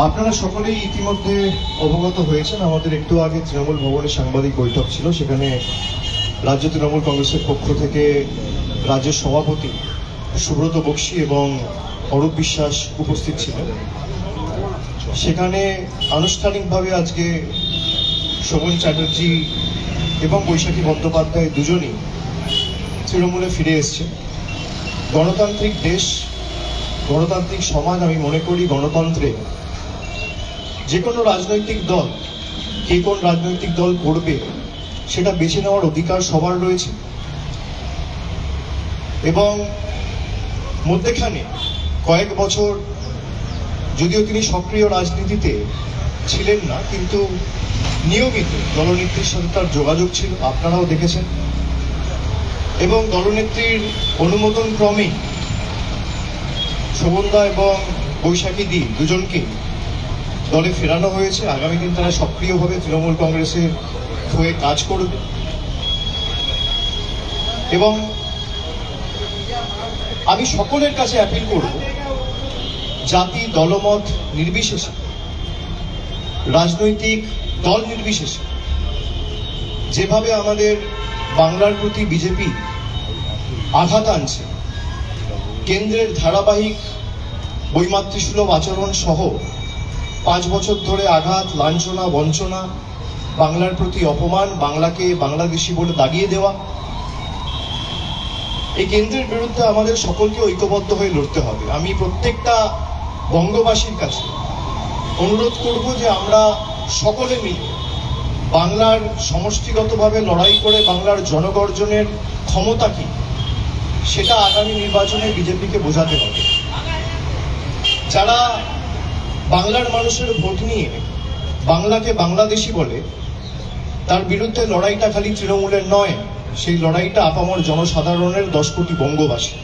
আপনারা সকলেই ইতিমধ্যে অবগত হয়েছেন, আমাদের একটু আগে তৃণমূল ভবনে সাংবাদিক বৈঠক ছিল। সেখানে রাজ্য তৃণমূল কংগ্রেসের পক্ষ থেকে রাজ্যের সভাপতি সুব্রত বক্সী এবং অরূপ বিশ্বাস উপস্থিত ছিলেন। সেখানে আনুষ্ঠানিকভাবে আজকে শোভন চ্যাটার্জি এবং বৈশাখী বন্দ্যোপাধ্যায় দুজনই তৃণমূলে ফিরে এসছে। গণতান্ত্রিক দেশ, গণতান্ত্রিক সমাজ, আমি মনে করি গণতন্ত্রে যে কোনো রাজনৈতিক দল কে কোন রাজনৈতিক দল করবে সেটা বেছে নেওয়ার অধিকার সবার রয়েছে। এবং মধ্যেখানে কয়েক বছর যদিও তিনি সক্রিয় রাজনীতিতে ছিলেন না, কিন্তু নিয়মিত দলনেত্রীর সাথে তার যোগাযোগ ছিল, আপনারাও দেখেছেন। এবং দলনেত্রীর অনুমোদন ক্রমে শোভনদা এবং বৈশাখী দি দুজনকে দলে ফেরানো হয়েছে। আগামী দিন তারা সক্রিয়ভাবে তৃণমূল কংগ্রেসের হয়ে কাজ করবে। এবং আমি সকলের কাছে অ্যাপিল করব, জাতি দলমত নির্বিশেষে, রাজনৈতিক দল নির্বিশেষে যেভাবে আমাদের বাংলার প্রতি বিজেপি আঘাত আনছে, কেন্দ্রের ধারাবাহিক বৈমাতৃসুলভ আচরণ সহ 5 বছর ধরে আঘাত, লাঞ্ছনা, বঞ্চনা, বাংলার প্রতি অপমান, বাংলাকে বাংলাদেশি বলে দাগিয়ে দেওয়া, এই কেন্দ্রের বিরুদ্ধে আমাদের সকলকে ঐক্যবদ্ধ হয়ে লড়তে হবে। আমি প্রত্যেকটা বঙ্গবাসীর কাছে অনুরোধ করব যে আমরা সকলে মিলে বাংলার সমষ্টিগতভাবে লড়াই করে বাংলার জনগর্জনের ক্ষমতা কি সেটা আগামী নির্বাচনে বিজেপিকে বোঝাতে হবে। যারা বাংলার মানুষের ভোট নিয়ে বাংলাকে বাংলাদেশি বলে, তার বিরুদ্ধে লড়াইটা খালি তৃণমূলের নয়, সেই লড়াইটা আপামর জনসাধারণের, 10 কোটি বঙ্গবাসী।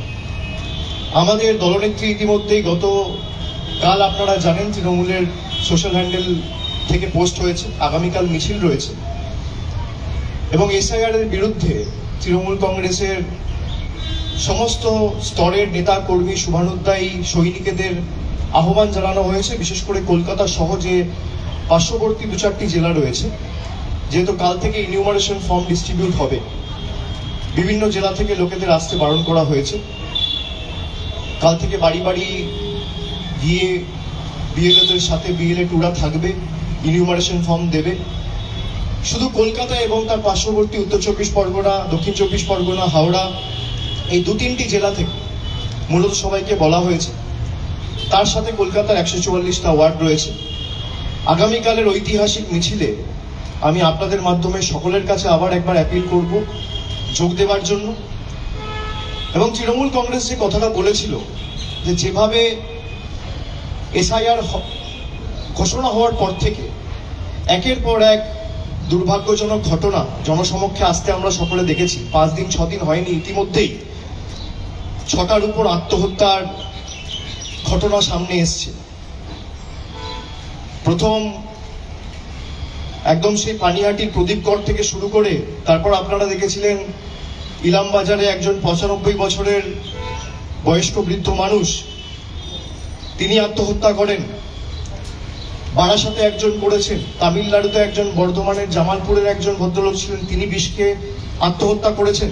আমাদের দলনেত্রী ইতিমধ্যেই গতকাল আপনারা জানেন তৃণমূলের সোশ্যাল হ্যান্ডেল থেকে পোস্ট হয়েছে, আগামীকাল মিছিল রয়েছে। এবং এসআইআর এর বিরুদ্ধে তৃণমূল কংগ্রেসের সমস্ত স্তরের নেতা কর্মী, শুভানুধ্যায়ী সৈনিকদের আহ্বান জানানো হয়েছে। বিশেষ করে কলকাতা সহ যে পার্শ্ববর্তী 2-4টি জেলা রয়েছে, যেহেতু কাল থেকে ইনিউমারেশন ফর্ম ডিস্ট্রিবিউট হবে, বিভিন্ন জেলা থেকে লোকেদের আসতে বারণ করা হয়েছে। কাল থেকে বাড়ি বাড়ি গিয়ে বিএলওদের সাথে বিএলএ টুরা থাকবে, ইনিউমারেশন ফর্ম দেবে। শুধু কলকাতা এবং তার পার্শ্ববর্তী উত্তর 24 পরগনা, দক্ষিণ 24 পরগনা, হাওড়া, এই 2-3টি জেলা থেকে মূলত সবাইকে বলা হয়েছে। তার সাথে কলকাতার 144টা ওয়ার্ড রয়েছে। আগামীকালের ঐতিহাসিক মিছিলে আমি আপনাদের মাধ্যমে সকলের কাছে আবার একবার অ্যাপিল করব যোগ দেওয়ার জন্য। এবং তৃণমূল কংগ্রেস যে কথাটা বলেছিল যে যেভাবে এসআইআর ঘোষণা হওয়ার পর থেকে একের পর এক দুর্ভাগ্যজনক ঘটনা জনসমক্ষে আসতে আমরা সকলে দেখেছি। 5 দিন 6 দিন হয়নি, ইতিমধ্যেই 6টার উপর আত্মহত্যার ঘটনা সামনে এসছে। প্রথম একদম সেই পানিহাটির প্রদীপগড় থেকে শুরু করে তারপর আপনারা দেখেছিলেন ইলামবাজারে একজন 95 বছরের বয়স্ক বৃদ্ধ মানুষ, তিনি আত্মহত্যা করেন। বারাসাতে একজন করেছেন, তামিলনাড়ুতে একজন, বর্ধমানের জামালপুরের একজন ভদ্রলোক ছিলেন, তিনি বিষকে আত্মহত্যা করেছেন।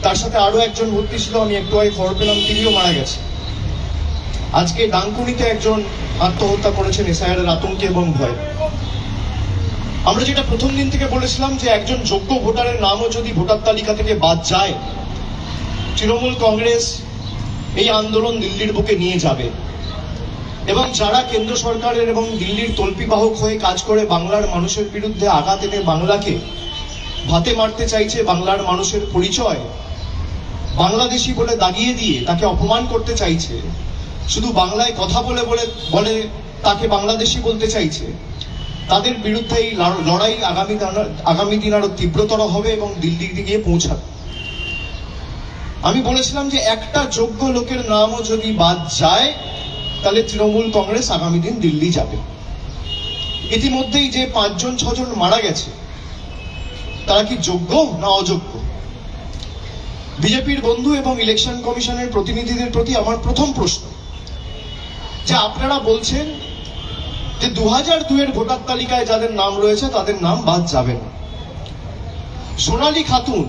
তার সাথে আরো একজন ভর্তি ছিল, আমি একটু আগে খবর পেলাম তিনিও মারা গেছে। আজকে ডানকুনিতে একজন আত্মহত্যা করেছেন এসআইআর এর আতঙ্কে এবং ভয়ে। আমরা যেটা প্রথম দিন থেকে বলেছিলাম যে একজন যোগ্য ভোটারের নামও যদি ভোটার তালিকা থেকে বাদ যায়, তৃণমূল কংগ্রেস এই আন্দোলন দিল্লির বুকে নিয়ে যাবে। এবং যারা কেন্দ্র সরকারের এবং দিল্লির তল্পিবাহক হয়ে কাজ করে বাংলার মানুষের বিরুদ্ধে আঘাত এনে বাংলাকে ভাতে মারতে চাইছে, বাংলার মানুষের পরিচয় বাংলাদেশি বলে দাগিয়ে দিয়ে তাকে অপমান করতে চাইছে, শুধু বাংলায় কথা বলে বলে তাকে বাংলাদেশি বলতে চাইছে, তাদের বিরুদ্ধে এই লড়াই আগামী দিন আরো তীব্রতর হবে এবং দিল্লিতে গিয়ে পৌঁছাবে। আমি বলেছিলাম যে একটা যোগ্য লোকের নামও যদি বাদ যায় তাহলে তৃণমূল কংগ্রেস আগামী দিন দিল্লি যাবে। ইতিমধ্যেই যে 5 জন 6 জন মারা গেছে, তারা কি যোগ্য না অযোগ্য? বিজেপির বন্ধু এবং ইলেকশন কমিশনের প্রতিনিধিদের প্রতি আমার প্রথম প্রশ্ন, যে আপনারা বলছেন যে 2002-এর ভোটার তালিকায় যাদের নাম রয়েছে তাদের নাম বাদ যাবে না। সোনালী খাতুন,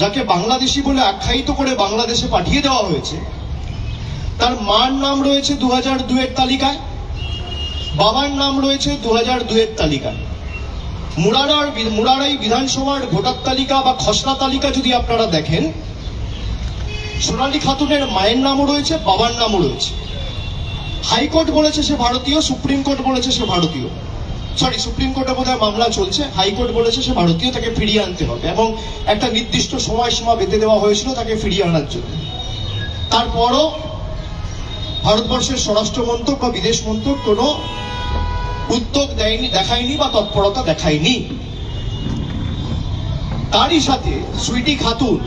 যাকে বাংলাদেশি বলে আখ্যায়িত করে বাংলাদেশে পাঠিয়ে দেওয়া হয়েছে, তার মার নাম রয়েছে 2002-এর তালিকায়, বাবার নাম রয়েছে 2002-এর তালিকায়। মুরারাই বিধানসভার ভোটার তালিকা বা খসড়া তালিকা যদি আপনারা দেখেন, সোনালী খাতুনের মায়ের নামও রয়েছে, বাবার নামও রয়েছে। হাইকোর্ট বলেছে সে ভারতীয়, সুপ্রিম কোর্ট বলেছে সে ভারতীয়, সুপ্রিম কোর্টে বোধহয় মামলা চলছে, হাইকোর্ট বলেছে সে ভারতীয়, তাকে ফিরিয়ে আনতে হবে এবং একটা নির্দিষ্ট সময়সীমা বেঁধে দেওয়া হয়েছিল তাকে ফিরিয়ে আনার জন্য। তারপরও ভারতবর্ষের স্বরাষ্ট্র মন্ত্রক বা বিদেশ মন্ত্রক কোনো উদ্যোগ দেখায়নি বা তৎপরতা দেখায়নি। তারই সাথে সুইটি খাতুন,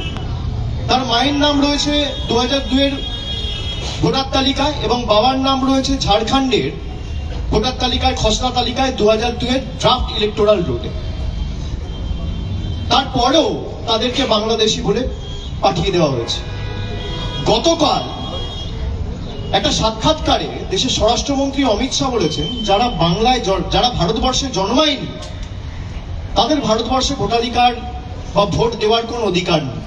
তার মায়ের নাম রয়েছে 2002-এর ভোটার তালিকায় এবং বাবার নাম রয়েছে ঝাড়খণ্ডের ভোটার তালিকায়, খসড়া তালিকায় 2002-এর ড্রাফট ইলেকটোরাল রোলে। তারপরেও তাদেরকে বাংলাদেশি বলে পাঠিয়ে দেওয়া হয়েছে। গতকাল একটা সাক্ষাৎকারে দেশের স্বরাষ্ট্রমন্ত্রী অমিত শাহ বলেছেন, যারা ভারতবর্ষে জন্মায়নি তাদের ভারতবর্ষে ভোটাধিকার বা ভোট দেওয়ার কোন অধিকার নেই।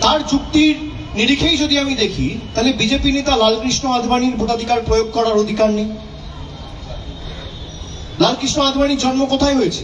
তার যুক্তির নিরিখেই যদি আমি দেখি, তাহলে বিজেপি নেতা লালকৃষ্ণ আদবানির ভোটাধিকার প্রয়োগ করার অধিকার নেই। লালকৃষ্ণ আদবানির জন্ম কোথায় হয়েছে?